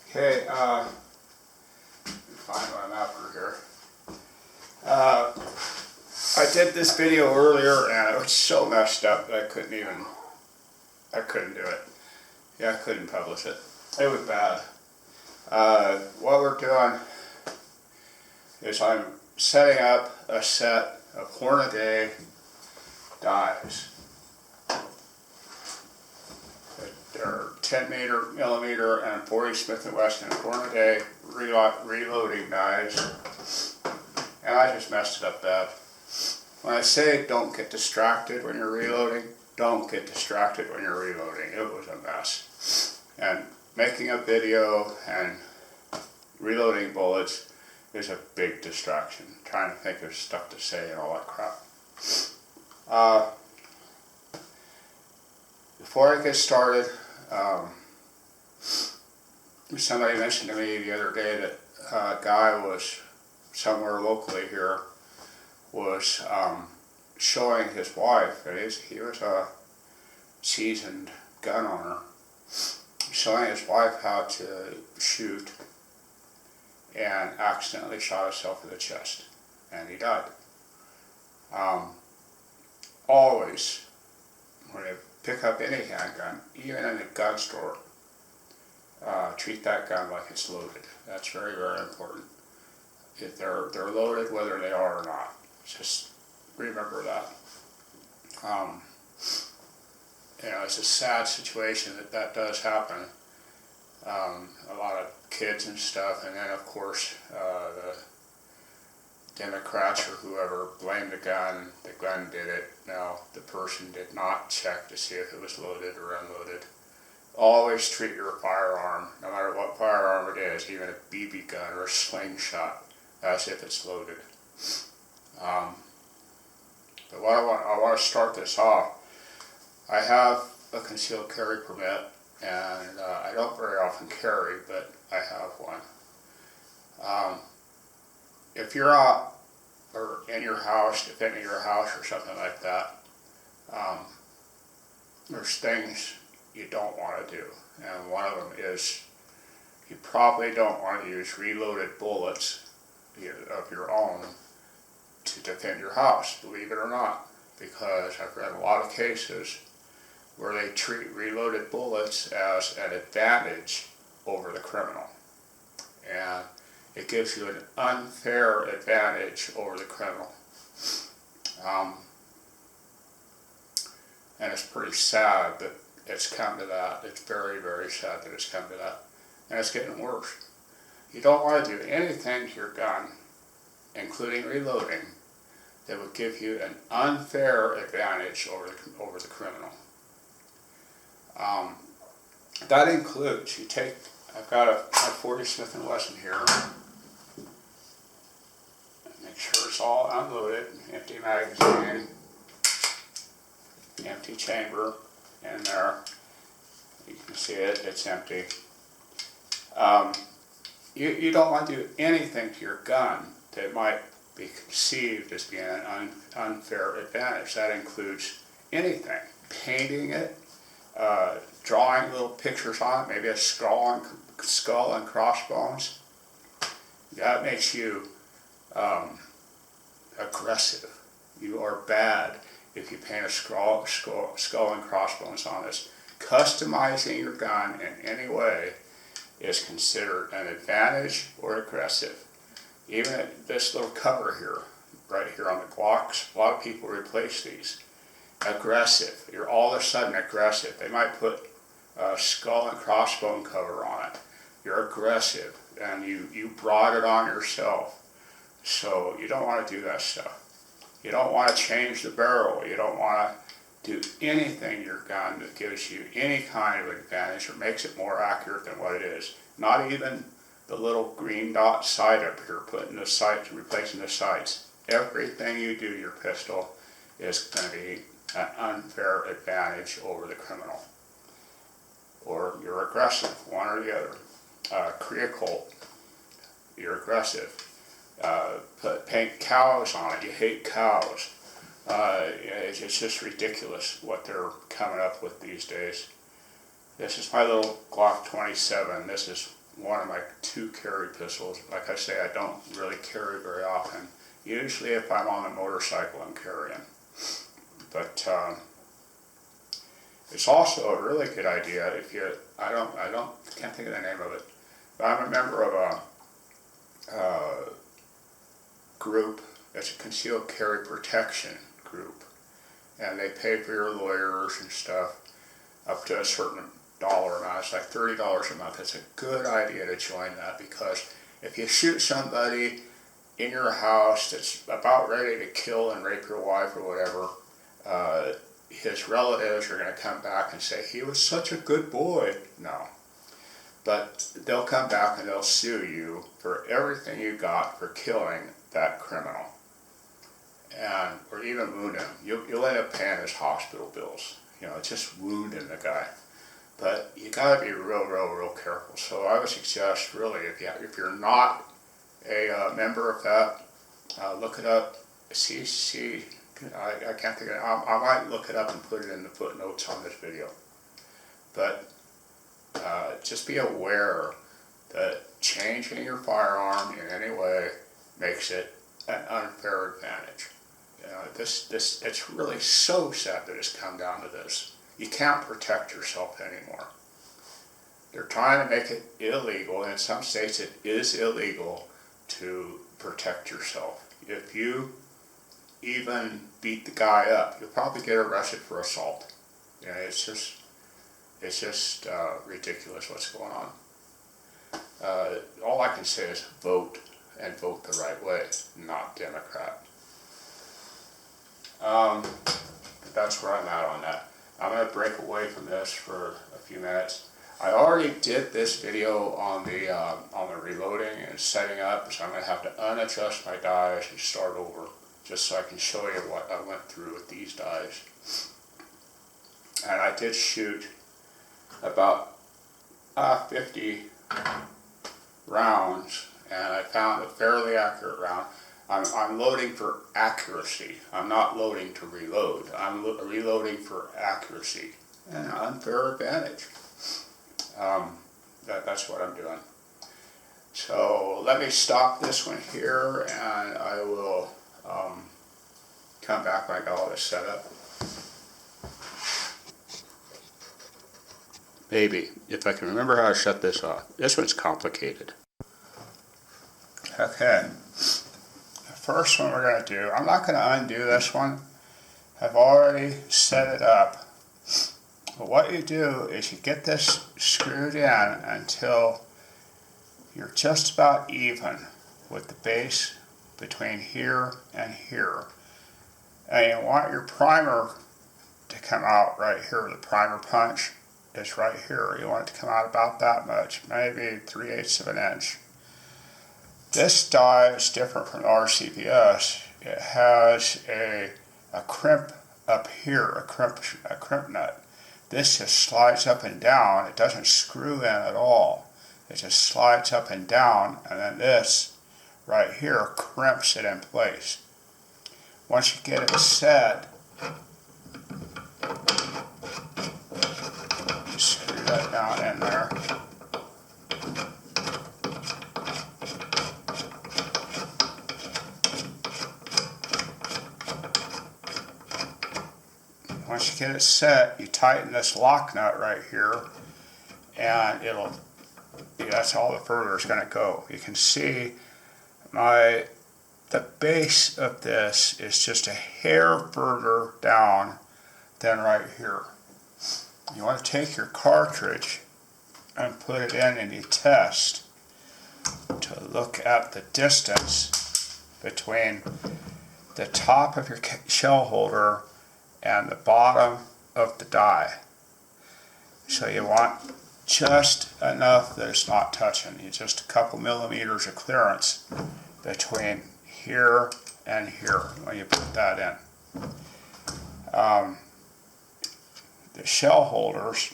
Okay, find what I'm after here. I did this video earlier and it was so messed up that I couldn't do it. Yeah, I couldn't publish it. It was bad. What we're doing is I'm setting up a set of Hornaday dies. They're 10 millimeter and 40 Smith & Wesson Hornaday reloading dies, and I just messed it up bad. When I say don't get distracted when you're reloading, don't get distracted when you're reloading. It was a mess. And making a video and reloading bullets is a big distraction. Trying to think of stuff to say and all that crap. Before I get started, somebody mentioned to me the other day that a guy was somewhere locally here was showing his wife, he was a seasoned gun owner, showing his wife how to shoot, and accidentally shot himself in the chest, and he died. Always, when you pick up any handgun, even in a gun store, treat that gun like it's loaded. That's very, very important. If they're loaded, whether they are or not. Just remember that. It's a sad situation that does happen. A lot of kids and stuff, and then of course the Democrats or whoever blamed the gun did it. No, the person did not check to see if it was loaded or unloaded. Always treat your firearm, no matter what firearm it is, even a BB gun or a slingshot, as if it's loaded. But what I want to start this off, I have a concealed carry permit, and I don't very often carry, but I have one. If you're out or in your house, defending your house or something like that, there's things you don't want to do, and one of them is you probably don't want to use reloaded bullets of your own to defend your house, believe it or not, because I've read a lot of cases where they treat reloaded bullets as an advantage over the criminal, and it gives you an unfair advantage over the criminal. And it's pretty sad that it's come to that. It's very, very sad that it's come to that. And it's getting worse. You don't want to do anything to your gun, including reloading, that would give you an unfair advantage over the criminal. That includes, I've got a 40 Smith & Wesson here. Make sure it's all unloaded, empty magazine, empty chamber in there. You can see it's empty. You don't want to do anything to your gun that might be conceived as being an unfair advantage. That includes anything, painting it, drawing little pictures on it, maybe a skull and crossbones. That makes you aggressive. You are bad if you paint a skull and crossbones on this. Customizing your gun in any way is considered an advantage or aggressive. Even this little cover here, right here on the Glocks, a lot of people replace these. Aggressive. You're all of a sudden aggressive. They might put a skull and crossbone cover on it. You're aggressive, and you brought it on yourself. So you don't want to do that stuff. You don't want to change the barrel. You don't want to do anything to your gun that gives you any kind of advantage or makes it more accurate than what it is. Not even the little green dot sight up here, putting the sights, replacing the sights. Everything you do to your pistol is going to be an unfair advantage over the criminal. Or you're aggressive, one or the other. Korea Colt, you're aggressive. Paint cows on it, you hate cows. It's just ridiculous what they're coming up with these days. This is my little Glock 27. This is one of my 2 carry pistols. Like I say, I don't really carry very often. Usually if I'm on a motorcycle, I'm carrying. But it's also a really good idea if you, can't think of the name of it, but I'm a member of a group. It's a concealed carry protection group, and they pay for your lawyers and stuff up to a certain dollar amount. It's like $30 a month. It's a good idea to join that, because if you shoot somebody in your house that's about ready to kill and rape your wife or whatever, his relatives are going to come back and say, he was such a good boy. No. But they'll come back and they'll sue you for everything you got for killing that criminal, and or even wound him. You'll end up paying his hospital bills. You know, just wounding the guy. But you got to be real careful. So I would suggest, really, if you're not a member of that, look it up. CCA. I can't think of it. I might look it up and put it in the footnotes on this video. But just be aware that changing your firearm in any way makes it an unfair advantage. You know, it's really so sad that it's come down to this. You can't protect yourself anymore. They're trying to make it illegal. In some states it is illegal to protect yourself. If you even beat the guy up, you'll probably get arrested for assault. You know, it's just ridiculous what's going on. All I can say is vote, and vote the right way, not Democrat. That's where I'm at on that. I'm going to break away from this for a few minutes. I already did this video on the reloading and setting up, so I'm going to have to unadjust my dies and start over, just so I can show you what I went through with these dies. And I did shoot about 50 rounds, and I found a fairly accurate round. I'm loading for accuracy. I'm not loading to reload. I'm reloading for accuracy. An unfair advantage. That's what I'm doing. So let me stop this one here, and I will come back when I got all this set up. Maybe, if I can remember how to shut this off. This one's complicated. Okay. The first one we're going to do, I'm not going to undo this one. I've already set it up. But what you do is you get this screwed in until you're just about even with the base between here and here. And you want your primer to come out right here. The primer punch is right here. You want it to come out about that much, maybe 3/8 of an inch. This die is different from RCBS. It has a crimp up here, a crimp nut. This just slides up and down. It doesn't screw in at all. It just slides up and down, and then this right here crimps it in place. Once you get it set, you screw that down in there. Once you get it set, you tighten this lock nut right here, and that's all the further it's going to go. You can see the base of this is just a hair further down than right here. You want to take your cartridge and put it in, and you test to look at the distance between the top of your shell holder and the bottom of the die. So you want just enough that it's not touching. You just a couple millimeters of clearance between here and here when you put that in. The shell holders,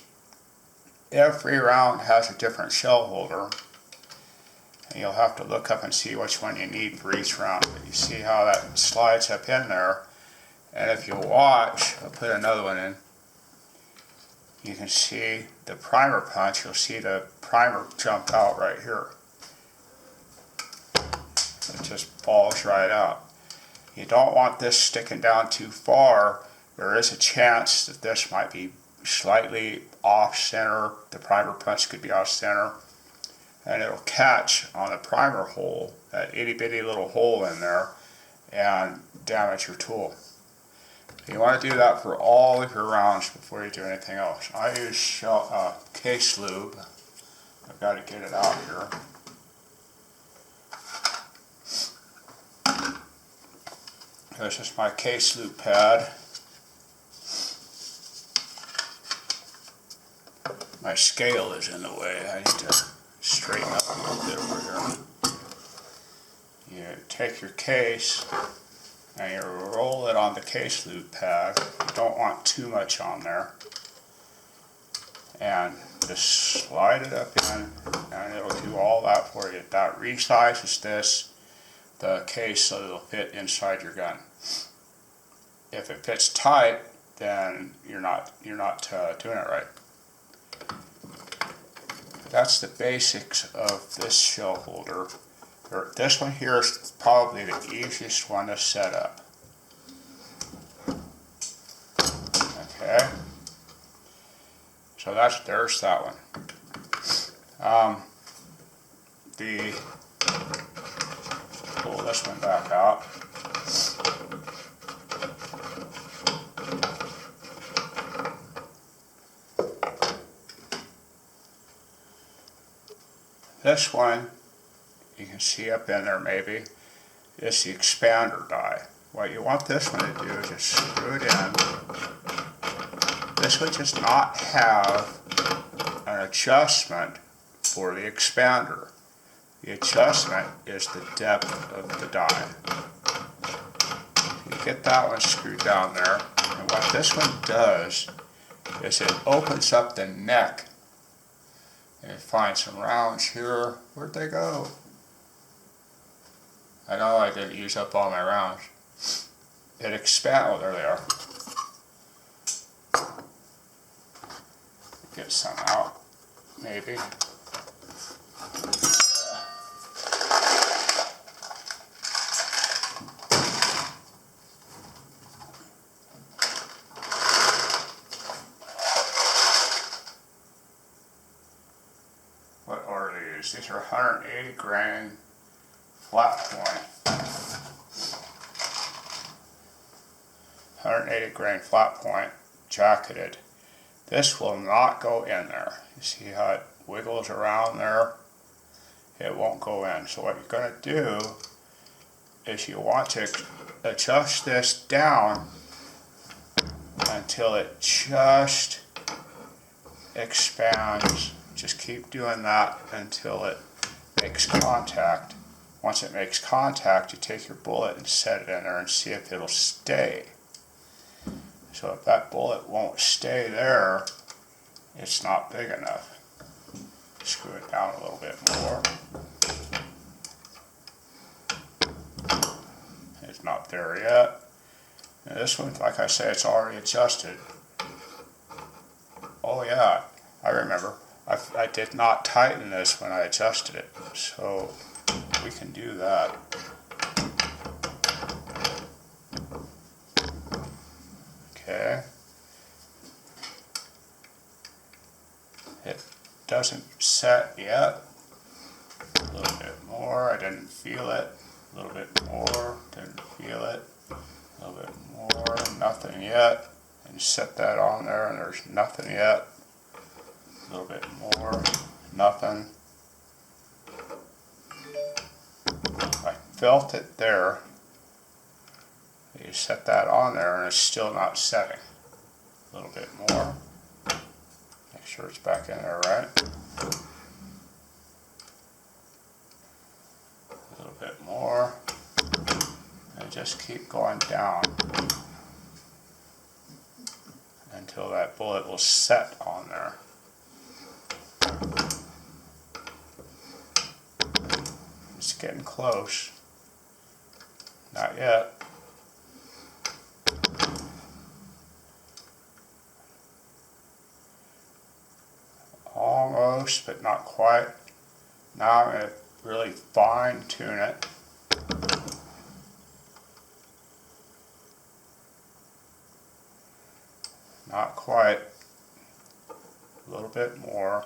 every round has a different shell holder, and you'll have to look up and see which one you need for each round. But you see how that slides up in there. And if you watch, I'll put another one in, you can see the primer punch. You'll see the primer jump out right here. It just falls right out. You don't want this sticking down too far. There is a chance that this might be slightly off center. The primer punch could be off center, and it'll catch on the primer hole, that itty bitty little hole in there, and damage your tool. You want to do that for all of your rounds before you do anything else. I use case lube. I've got to get it out here. This is my case lube pad. My scale is in the way. I need to straighten up a little bit over here. You take your case and you roll it on the case lube pad. You don't want too much on there. And just slide it up in, and it'll do all that for you. That resizes the case so it'll fit inside your gun. If it fits tight, then you're not doing it right. That's the basics of this shell holder. This one here is probably the easiest one to set up. Okay, so there's that one. Pull this one back out. This one, you can see up in there maybe, is the expander die. What you want this one to do is just screw it in. This one does not have an adjustment for the expander. The adjustment is the depth of the die. You get that one screwed down there, and what this one does is it opens up the neck. And find some rounds here. Where'd they go? I know I didn't use up all my rounds. It expands. Oh, there they are. Get some out, maybe. What are these? These are 180 grain flat point. 180 grain flat point, jacketed. This will not go in there. You see how it wiggles around there? It won't go in. So what you're going to do is you want to adjust this down until it just expands. Just keep doing that until it makes contact. Once it makes contact, you take your bullet and set it in there and see if it'll stay. So if that bullet won't stay there, it's not big enough. Screw it down a little bit more. It's not there yet. And this one, like I say, it's already adjusted. Oh yeah, I remember. I did not tighten this when I adjusted it, so we can do that. Okay. It doesn't set yet. A little bit more, I didn't feel it. A little bit more, didn't feel it. A little bit more, nothing yet. And set that on there and there's nothing yet. A little bit more, nothing. I felt it there. You set that on there and it's still not setting. A little bit more. Make sure it's back in there right. A little bit more. And just keep going down until that bullet will set on there. It's getting close. Not yet. almost, but not quite. Now I'm going to really fine tune it. Not quite. A little bit more.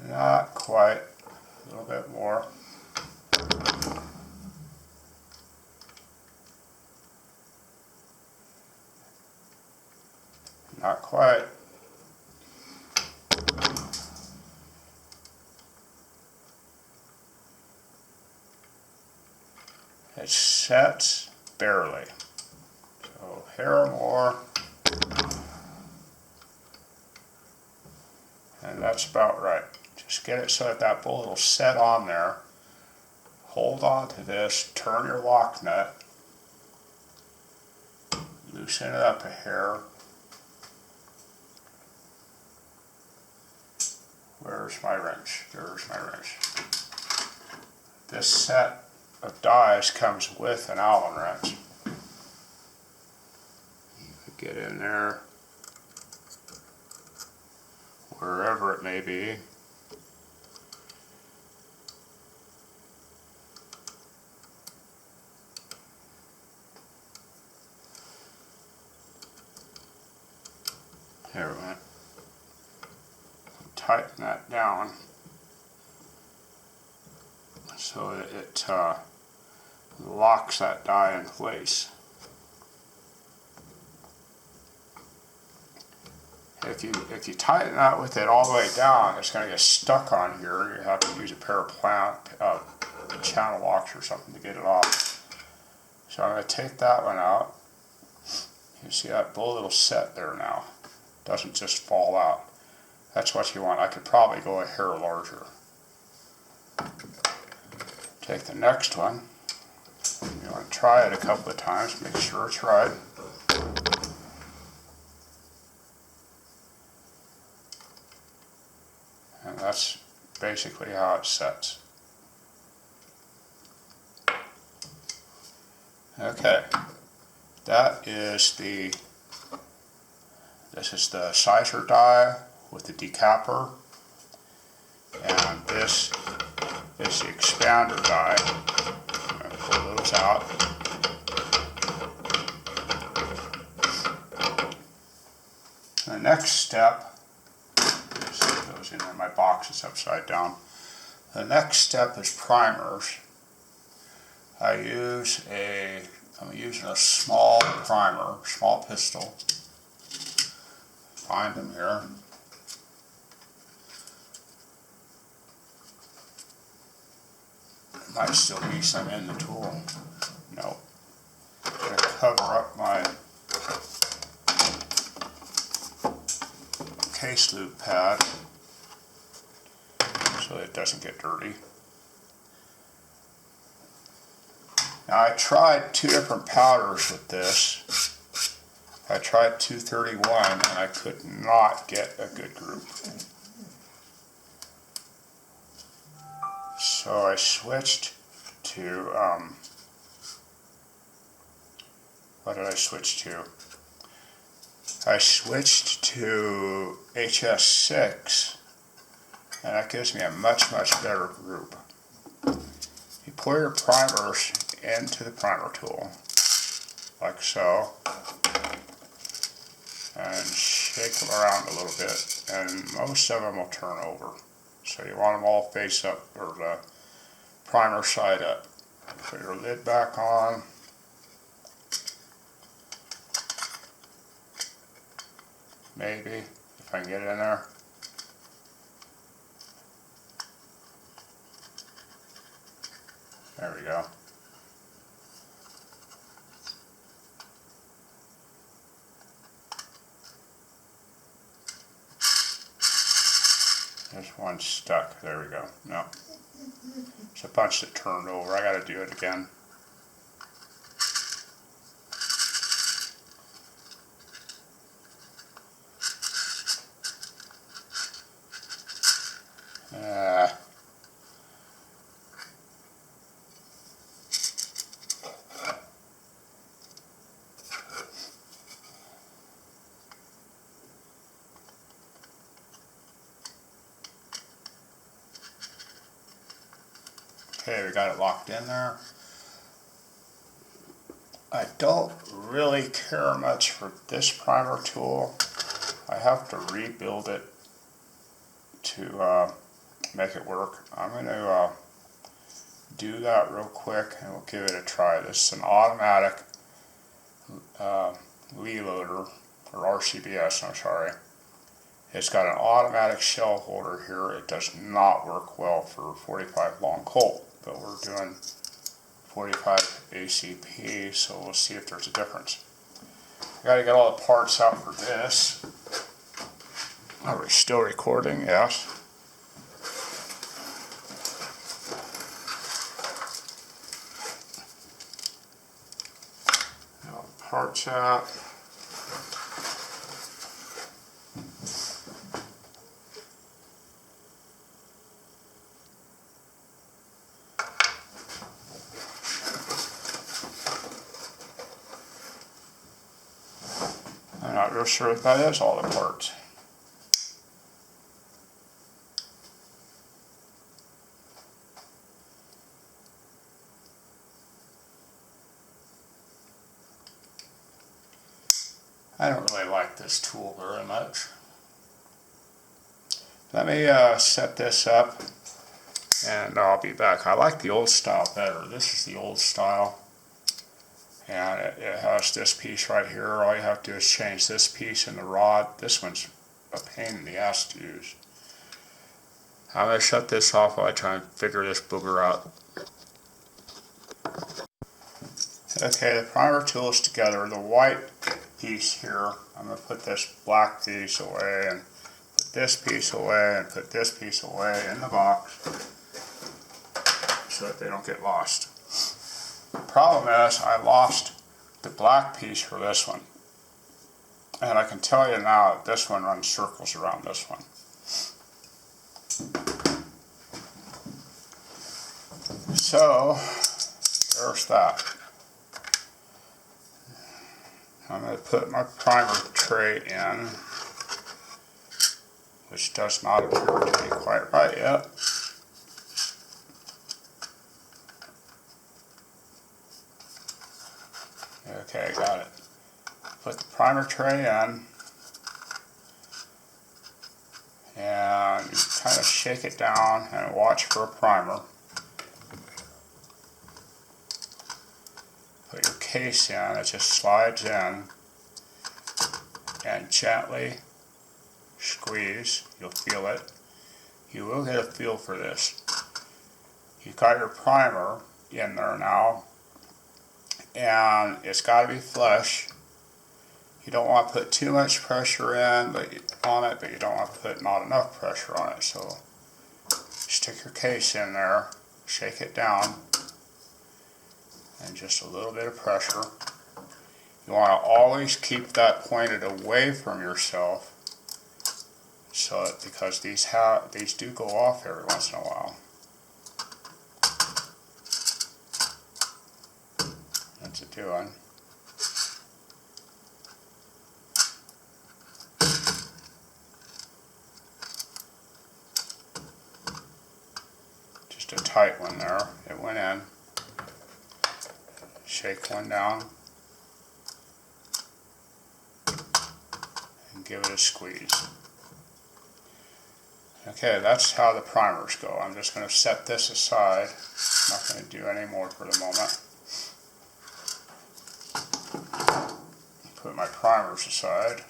Not quite. A little bit more. Not quite. It sets barely. So hair more. And that's about right. Just get it so that that bullet will set on there. Hold on to this, turn your lock nut, loosen it up a hair. Where's my wrench? There's my wrench. This set of dies comes with an Allen wrench. Get in there, wherever it may be. There we went. Tighten that down so that it locks that die in place. If you tighten that with it all the way down, it's going to get stuck on here. You have to use a pair of channel locks or something to get it off. So I'm going to take that one out. You see that bullet will set there now. It doesn't just fall out. That's what you want. I could probably go a hair larger. Take the next one. You want to try it a couple of times, make sure it's right. And that's basically how it sets. Okay, this is the sizer die with the decapper, and this is the expander die. I'm going to pull those out. The next step, those in there, my box is upside down. The next step is primers. I'm using a small primer, small pistol. Find them here. There might still be some in the tool. Nope. I'm going to cover up my case loop pad so it doesn't get dirty. Now I tried two different powders with this. I tried 231 and I could not get a good group. So I switched to, what did I switch to? I switched to HS6, and that gives me a much better group. You pour your primers into the primer tool, like so, and shake them around a little bit, and most of them will turn over. So you want them all face up, or the primer side up. Put your lid back on. Maybe, if I can get it in there. There we go. There's one stuck. There we go. No. It's a bunch that turned over. I gotta do it again. Okay, we got it locked in there. I don't really care much for this primer tool. I have to rebuild it to make it work. I'm going to do that real quick and we'll give it a try. This is an automatic Lee loader, or RCBS, I'm sorry. It's got an automatic shell holder here. It does not work well for 45 long Colt, but we're doing 45 ACP, so we'll see if there's a difference. I gotta get all the parts out for this. Are we still recording? Yes. All the parts out. I'm not real sure if that is all the parts. I don't really like this tool very much. Let me set this up and I'll be back. I like the old style better. This is the old style. And it has this piece right here. All you have to do is change this piece in the rod. This one's a pain in the ass to use. I'm going to shut this off while I try and figure this booger out. Okay, the primer tool is together. The white piece here, I'm going to put this black piece away and put this piece away and put this piece away in the box so that they don't get lost. The problem is I lost the black piece for this one, and I can tell you now that this one runs circles around this one. So there's that. I'm going to put my primer tray in, which does not appear to be quite right yet. Okay, got it. Put the primer tray in, and you kind of shake it down and watch for a primer. Put your case in, it just slides in, and gently squeeze. You'll feel it. You will get a feel for this. You've got your primer in there now, and it's got to be flush. You don't want to put too much pressure in on it, but you don't want to put not enough pressure on it. So stick your case in there, shake it down, and just a little bit of pressure. You want to always keep that pointed away from yourself, so that, because these do go off every once in a while. What's it doing? Just a tight one there. It went in. Shake one down and give it a squeeze. Okay, that's how the primers go. I'm just going to set this aside. I'm not going to do any more for the moment. Put my primers aside.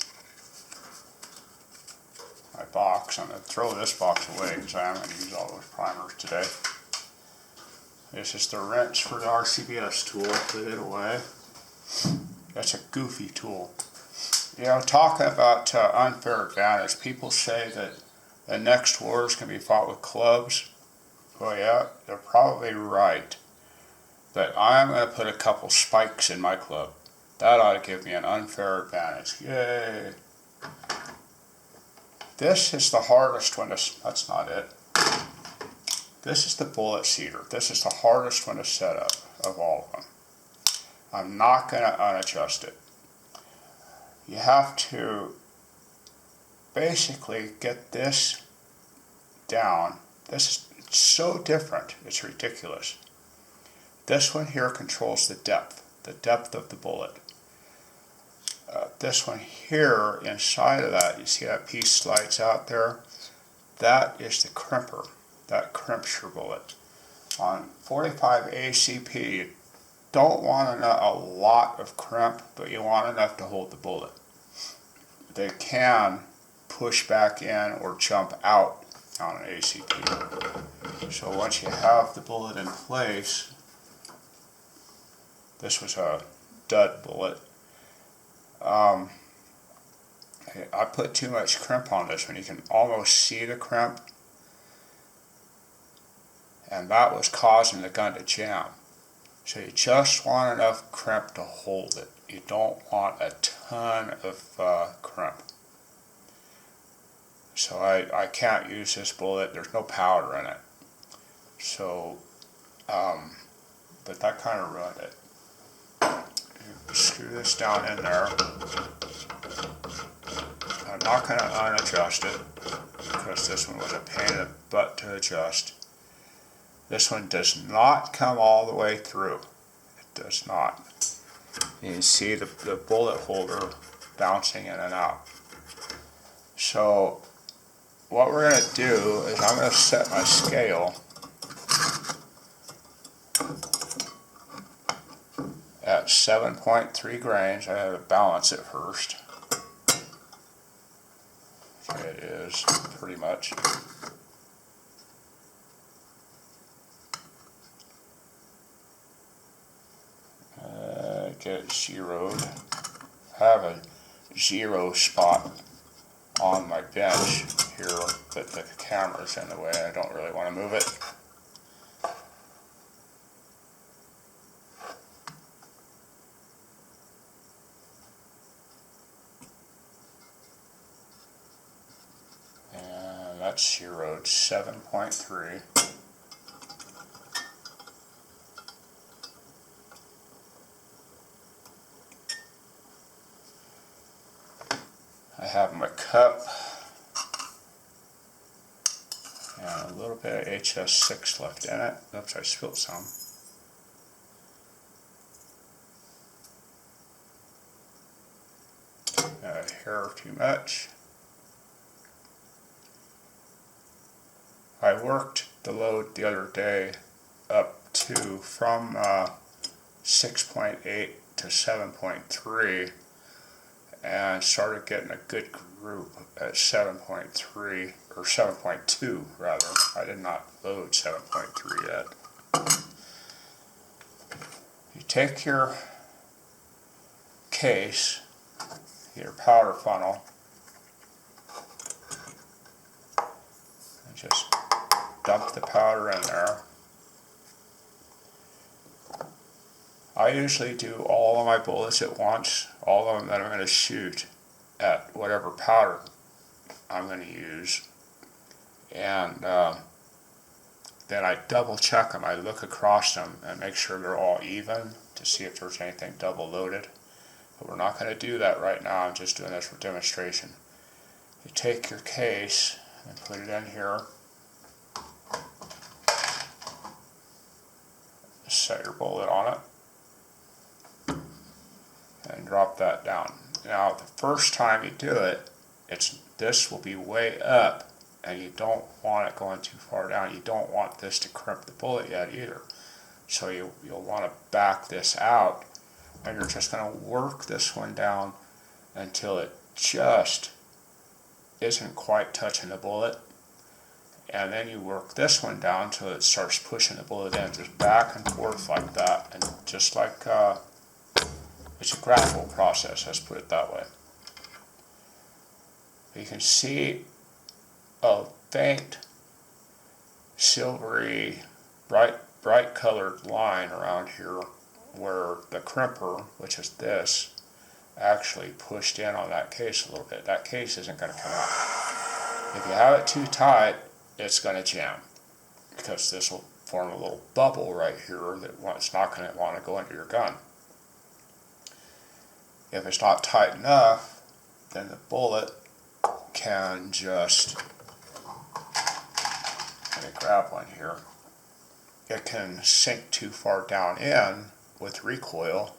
My box. I'm going to throw this box away because I am going to use all those primers today. This is the wrench for the RCBS tool. Put it away. That's a goofy tool. You know, talking about unfair advantage, people say that the next wars can be fought with clubs. Well, yeah, they're probably right. But I'm going to put a couple spikes in my club. That ought to give me an unfair advantage. Yay! This is the hardest one to... That's not it. This is the bullet seeder. This is the hardest one to set up of all of them. I'm not going to unadjust it. You have to basically get this down. This is so different, it's ridiculous. This one here controls the depth of the bullet. This one here, inside of that, you see that piece slides out there? That is the crimper. That crimps your bullet. On 45 ACP, you don't want a lot of crimp, but you want enough to hold the bullet. They can push back in or jump out on an ACP. So once you have the bullet in place, this was a dud bullet. I put too much crimp on this one. You can almost see the crimp, and that was causing the gun to jam. So you just want enough crimp to hold it. You don't want a ton of crimp. So I can't use this bullet. There's no powder in it. So, but that kind of ruined it. Screw this down in there. I'm not going to unadjust it because this one was a pain in the butt to adjust. This one does not come all the way through. It does not. You can see the bullet holder bouncing in and out. So what we're going to do is I'm going to set my scale at 7.3 grains. I have to balance it first. Okay, it is pretty much. Get it zeroed. I have a 0 spot on my bench here, but the camera's in the way. I don't really want to move it. And that's zeroed 7.3. I have my cup and a little bit of HS6 left in it. Oops, I spilled some. A hair too much. I worked the load the other day up to from 6.8 to 7.3. And started getting a good group at 7.3, or 7.2 rather. I did not load 7.3 yet. You take your case, your powder funnel, and just dump the powder in there. I usually do all of my bullets at once, all of them that I'm going to shoot at whatever powder I'm going to use. And then I double check them. I look across them and make sure they're all even to see if there's anything double loaded. But we're not going to do that right now. I'm just doing this for demonstration. You take your case and put it in here. Set your bullet on it. And drop that down. Now the first time you do it, this will be way up, and you don't want it going too far down. You don't want this to crimp the bullet yet either. So you'll want to back this out, and you're just going to work this one down until it just isn't quite touching the bullet. And then you work this one down until it starts pushing the bullet in, just back and forth like that, and just like it's a gradual process, let's put it that way. You can see a faint, silvery, bright colored line around here where the crimper, which is this, actually pushed in on that case a little bit. That case isn't going to come out. If you have it too tight, it's going to jam, because this will form a little bubble right here that it's not going to want to go into your gun. If it's not tight enough, then the bullet can just Let me grab one here. It can sink too far down in with recoil.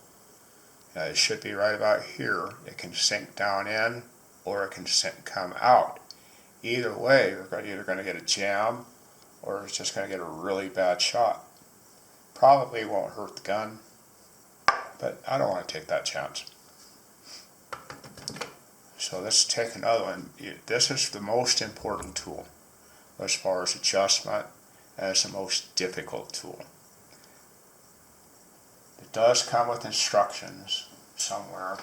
It should be right about here. It can sink down in or it can come out. Either way, you're either going to get a jam or it's just going to get a really bad shot. Probably won't hurt the gun, but I don't want to take that chance. So let's take another one. This is the most important tool as far as adjustment, and it's the most difficult tool. It does come with instructions somewhere.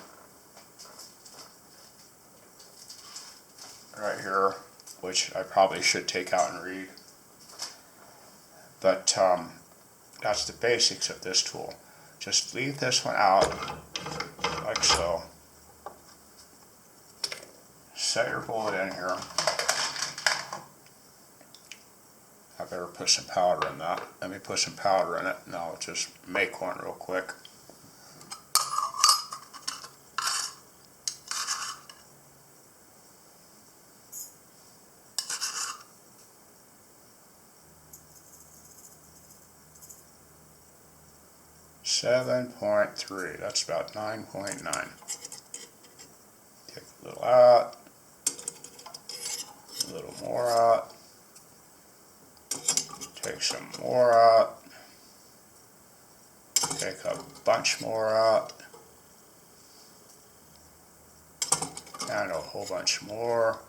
Right here, which I probably should take out and read. But that's the basics of this tool. Just leave this one out, like so. Set your bullet in here. I better put some powder in that. Let me put some powder in it, and I'll just make one real quick. .3, that's about 9.9. Take a little out, a little more out, take some more out, take a bunch more out, and a whole bunch more.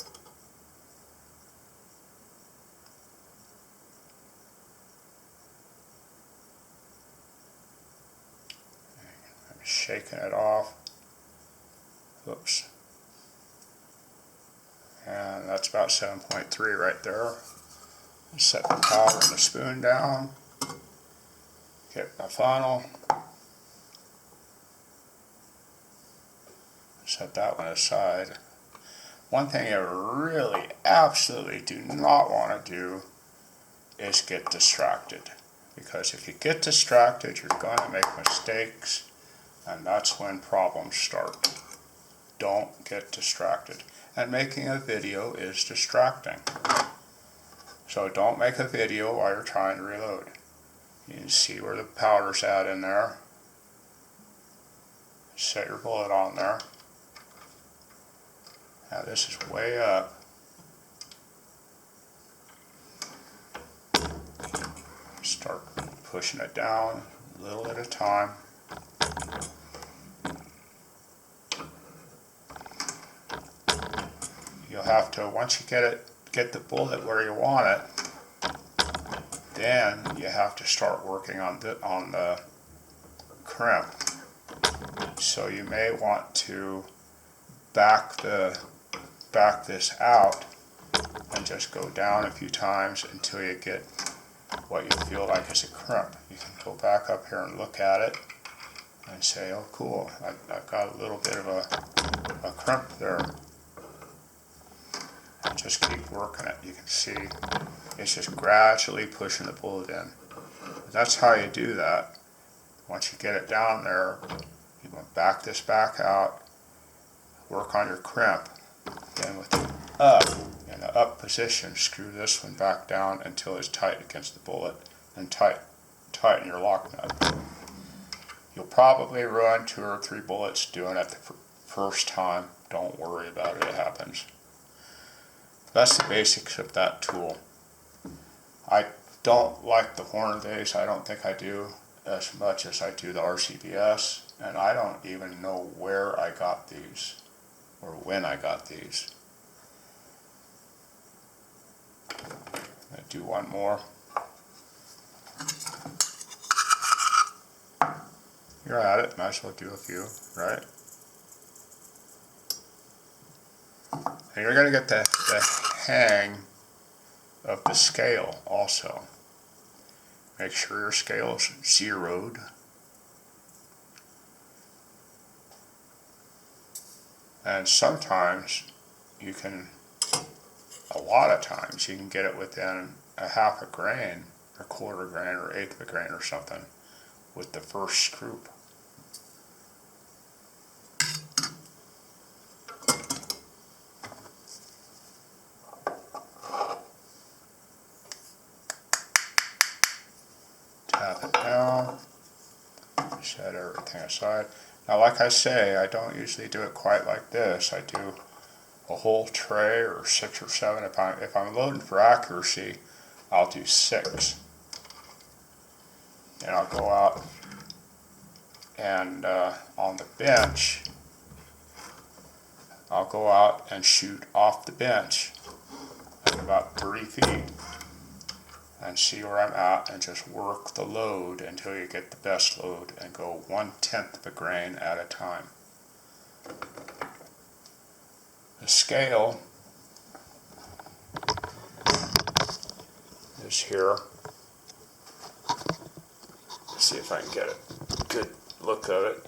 Shaking it off. Oops. And that's about 7.3 right there. Set the powder and the spoon down. Get my funnel. Set that one aside. One thing you really absolutely do not want to do is get distracted. Because if you get distracted, you're going to make mistakes. And that's when problems start. Don't get distracted. And making a video is distracting. So don't make a video while you're trying to reload. You can see where the powder's at in there. Set your bullet on there. Now this is way up. Start pushing it down a little at a time. You'll have to, once you get the bullet where you want it, then you have to start working on the crimp. So you may want to back this out and just go down a few times until you get what you feel like is a crimp. You can go back up here and look at it and say, oh cool, I've got a little bit of a crimp there. And just keep working it. You can see it's just gradually pushing the bullet in. That's how you do that. Once you get it down there, you want to back this back out, work on your crimp. Then with the up, in the up position, screw this one back down until it's tight against the bullet, and tighten your lock nut. You'll probably ruin 2 or 3 bullets doing it the first time. Don't worry about it, it happens. That's the basics of that tool. I don't like the Hornadays. I don't think I do as much as I do the RCBS, and I don't even know where I got these or when I got these. I'm going to do one more. You're at it, might as well do a few, right? And you're going to get the hang of the scale also. Make sure your scale is zeroed. And sometimes you can, a lot of times you can get it within a half a grain, or quarter grain, or eighth of a grain or something with the first screw. set everything aside. Now, like I say, I don't usually do it quite like this. I do a whole tray or 6 or 7. If I'm loading for accuracy, I'll do 6. And I'll go out and on the bench, I'll go out and shoot off the bench at about 3 feet and see where I'm at and just work the load until you get the best load and go 1/10 of a grain at a time. The scale is here. Let's see if I can get a good look of it.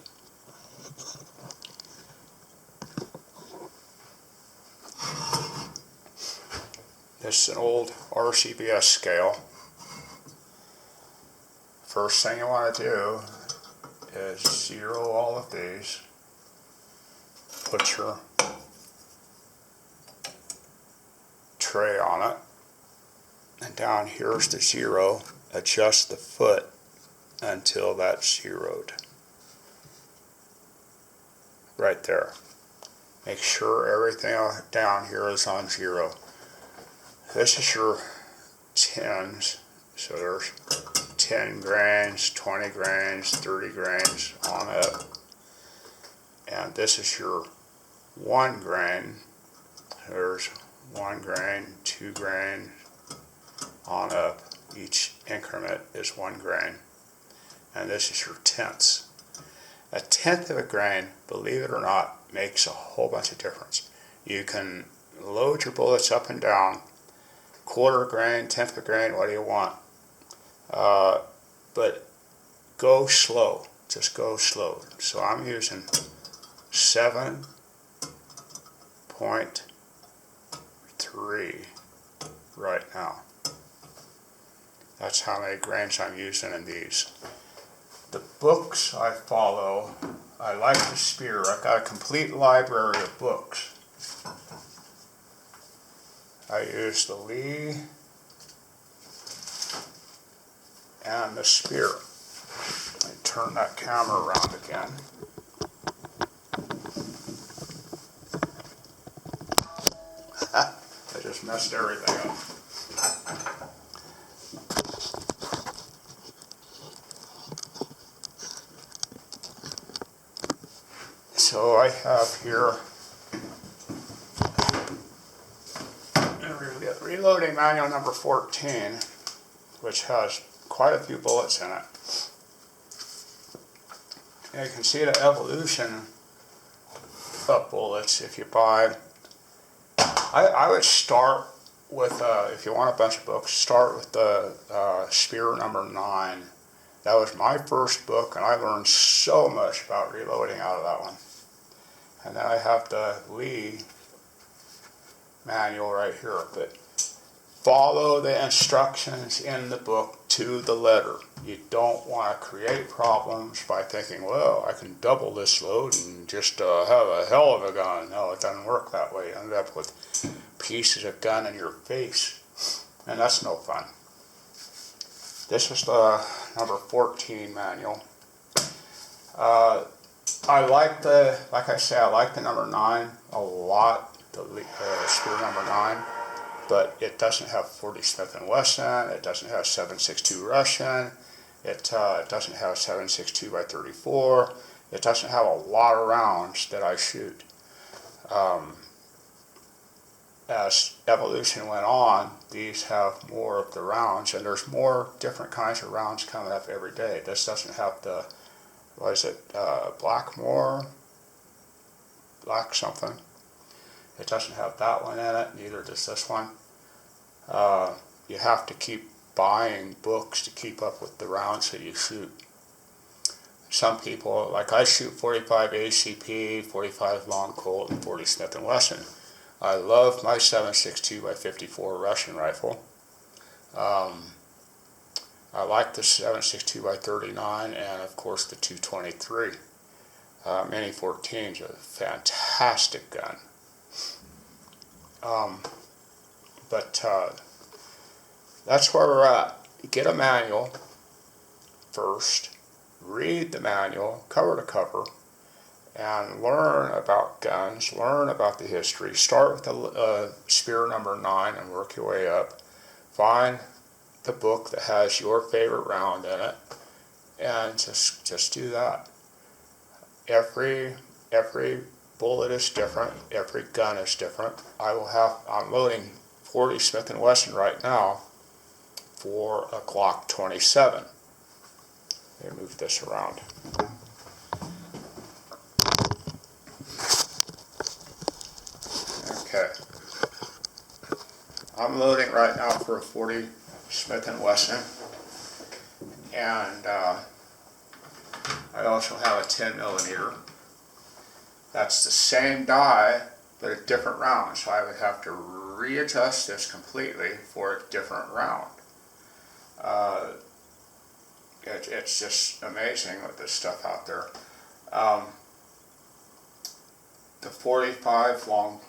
This is an old RCBS scale. First thing you want to do is zero all of these. Put your tray on it. And down here's the 0. Adjust the foot until that's zeroed. Right there. Make sure everything down here is on 0. This is your 10s. So there's 10 grains, 20 grains, 30 grains on up. And this is your 1 grain. There's 1 grain, 2 grains on up. Each increment is 1 grain. And this is your tenths. A tenth of a grain, believe it or not, makes a whole bunch of difference. You can load your bullets up and down, quarter grain, tenth of a grain, what do you want? But go slow, just go slow. So I'm using 7.3 right now. That's how many grains I'm using in these. The books I follow, I like the spear. I've got a complete library of books. I use the Lee and the spear. I turn that camera around again. I just messed everything up. So I have here reloading manual number 14, which has quite a few bullets in it. And you can see the evolution of bullets if you buy. I would start with, if you want a bunch of books, start with the Spear number 9. That was my first book, and I learned so much about reloading out of that one. And then I have the Lee manual right here. But follow the instructions in the book to the letter. You don't want to create problems by thinking, well, I can double this load and just have a hell of a gun. No, it doesn't work that way. You end up with pieces of gun in your face, and that's no fun. This is the number 14 manual. I like like I say, I like the number 9 a lot, the Spear number 9, but it doesn't have 40 Smith & Wesson, it doesn't have 7.62 Russian, it doesn't have 7.62 by 34, it doesn't have a lot of rounds that I shoot. As evolution went on, these have more of the rounds, and there's more different kinds of rounds coming up every day. This doesn't have the, what is it, black something. It doesn't have that one in it, neither does this one. You have to keep buying books to keep up with the rounds that you shoot. Some people, like I shoot 45 ACP, 45 Long Colt, and 40 Smith & Wesson. I love my 7.62 by 54 Russian rifle. I like the 7.62 by 39 and of course the 223. Mini 14 is a fantastic gun. But that's where we're at. Get a manual first, read the manual cover to cover and learn about guns, learn about the history. Start with the spear number 9 and work your way up. Find the book that has your favorite round in it, and just do that. Every bullet is different. Every gun is different. I'm loading 40 Smith & Wesson right now for a Glock 27. Let me move this around. Okay. I'm loading right now for a 40 Smith & Wesson, and I also have a 10 millimeter. That's the same die, but a different round, so I would have to readjust this completely for a different round. It's just amazing with this stuff out there. The 45 long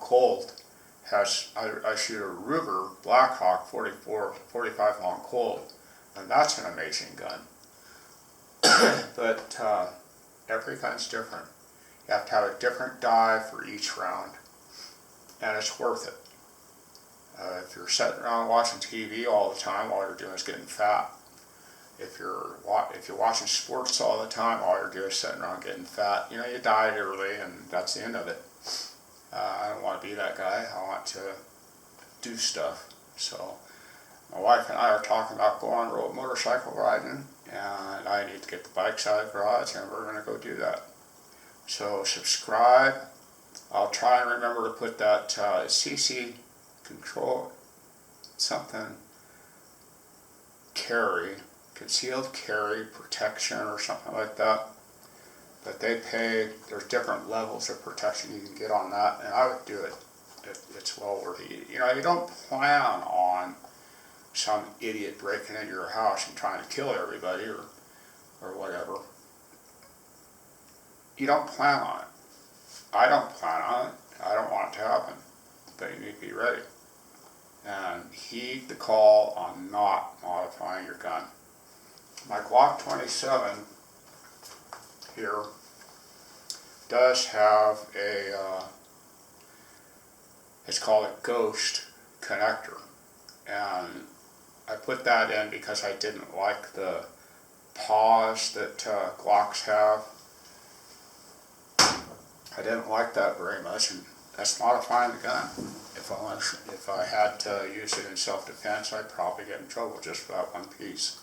Colt has, I shoot a Ruger Blackhawk 45 long Colt, and that's an amazing gun. But every gun's different. You have to have a different die for each round, and it's worth it. If you're sitting around watching TV all the time, all you're doing is getting fat. If you're watching sports all the time, all you're doing is sitting around getting fat. You know, you die early, and that's the end of it. I don't want to be that guy. I want to do stuff. So my wife and I are talking about going on road motorcycle riding, and I need to get the bikes out of the garage, and we're going to go do that. So subscribe. I'll try and remember to put that CC control something carry, concealed carry protection or something like that. But they pay, there's different levels of protection you can get on that, and I would do it. It's well worth it. You know, you don't plan on some idiot breaking into your house and trying to kill everybody or whatever. You don't plan on it. I don't plan on it. I don't want it to happen. But you need to be ready. And heed the call on not modifying your gun. My Glock 27 here does have a, it's called a ghost connector. And I put that in because I didn't like the pause that Glocks have. I didn't like that very much, and that's modifying the gun. If I had to use it in self-defense, I'd probably get in trouble just for that one piece.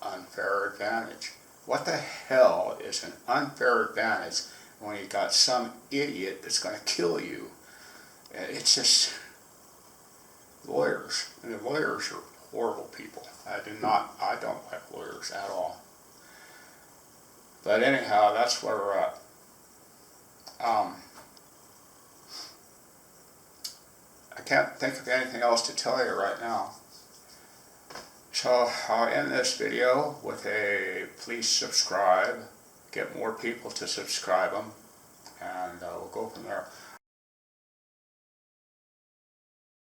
Unfair advantage. What the hell is an unfair advantage when you got some idiot that's going to kill you? It's just lawyers. I mean, lawyers are horrible people. I don't like lawyers at all. But anyhow, that's where we're at. I can't think of anything else to tell you right now. So I'll end this video with a please subscribe, get more people to subscribe them, and we'll go from there.